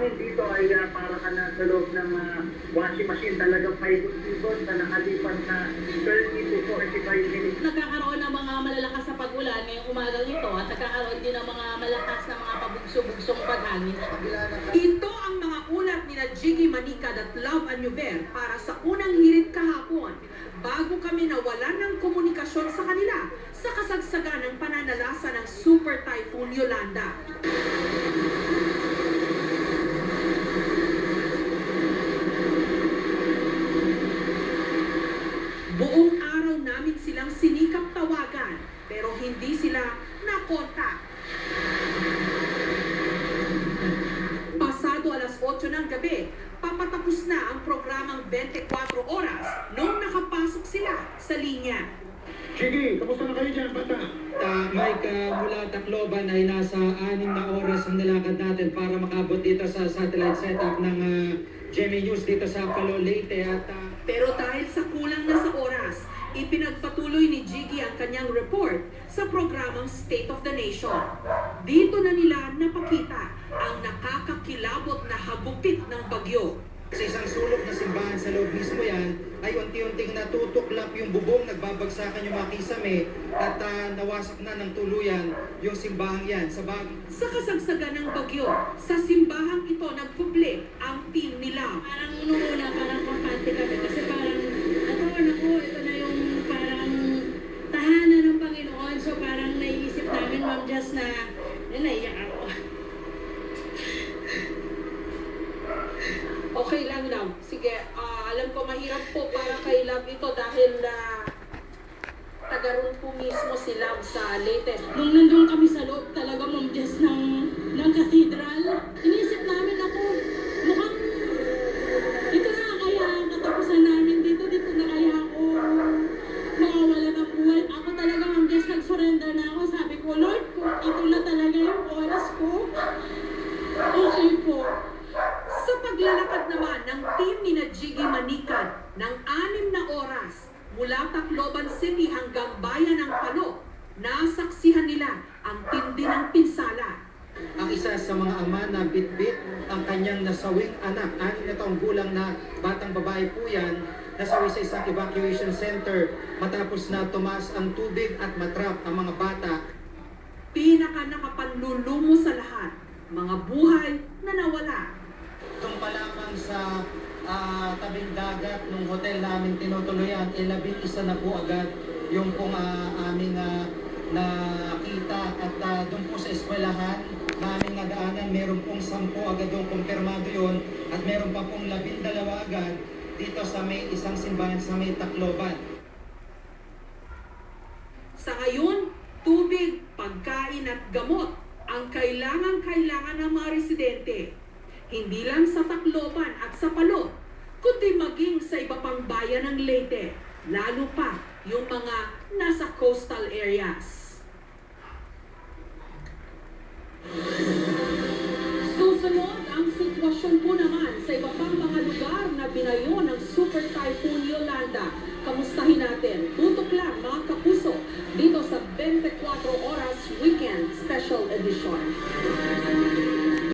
hangin dito ay para ka na sa loob ng washing machine. Talagang paikot-ikot na nakalipas na 30 to 45 minutes. Nagkakaroon ng mga malalakas na pag-ulan ngayong umagang ito at nagkakaroon din ng mga malakas na mga pabugso-bugsong paghangin. Ito ang mga ulat ni Jiggy Manicad at Love Anyuver para sa unang hirit kahapon bago kami nawalan ng komunikasyon sa kanila sa kasagsagan ng pananalasa ng Super Typhoon Yolanda. Buong araw namin silang sinikap tawagan pero hindi sila nakontak. Pasado alas 8 ng gabi, papatapos na ang programang 24 oras nung nakapasok sila sa linya. Sige, kamusta na kayo dyan, bata? Mike, mula Tacloban ay nasa 6 na oras ang nilakad natin para makabot dito sa satellite setup ng GMA News dito sa Palo, Leyte. At Pero dahil sa kulang na sa oras, ipinagpatuloy ni Jiggy ang kanyang report sa programang State of the Nation. Dito na nila napakita ang nakakakilabot na hagupit ng bagyo. sa isang sulok na simbahan sa loob mismo yan, ay unti-unting natutuklap yung bubong, nagbabagsakan yung mga kisame, at nawasak na ng tuluyan yung simbahang yan sa Sa kasagsagan ng bagyo, sa simbahang ito nagpublik ang team nila. Parang nung una, parang kampante kami kasi parang, ito na yung parang tahanan ng Panginoon. So parang naiisip namin, Ma'am Jess, na naiyak ako. Okay lang, Love. Sige, alam ko mahirap po para kay Love ito dahil taga roon po mismo si Love sa Leyte. Nung nandun kami sa loob talaga, Ma'am Jess, ng cathedral, inisip namin ako, mukhang ito na kaya katapusan namin dito na kaya ako mawawala ng buhay. Ako talaga, Ma'am Jess, nag-surrender na ako. Sabi ko, Lord, kung ito na talaga yung oras ko, okay po. Sa paglalakad naman ng team ni Jiggy Manicad ng 6 na oras mula Tacloban City hanggang bayan ng Palo, nasaksihan nila ang tindi ng pinsala. Ang isa sa mga ama na bitbit ang kanyang nasawing anak, 6 na taong gulang na batang babae po yan, nasawi sa isang evacuation center matapos na tumaas ang tubig at matrap ang mga bata. Pinaka nakapanlulumo sa lahat, mga buhay na nawala. Doon pa lamang sa tabing dagat ng hotel namin tinutuluyan, 11 na po agad yung pong aming nakita at doon po sa eskwelahan namin nadaanan, meron pong 10 agad yung kumpirmado yun at meron pa pong 12 agad dito sa may isang simbahan sa may Tacloban. Sa ngayon, tubig, pagkain at gamot ang kailangan ng mga residente. Hindi lang sa Tacloban at sa Palo, kundi maging sa iba pang bayan ng Leyte, lalo pa yung mga nasa coastal areas. Susunod ang sitwasyon po naman sa iba pang mga lugar na binayo ng Super Typhoon Yolanda. Kamustahin natin, tutok lang mga kapuso, dito sa 24 Oras Weekend Special Edition.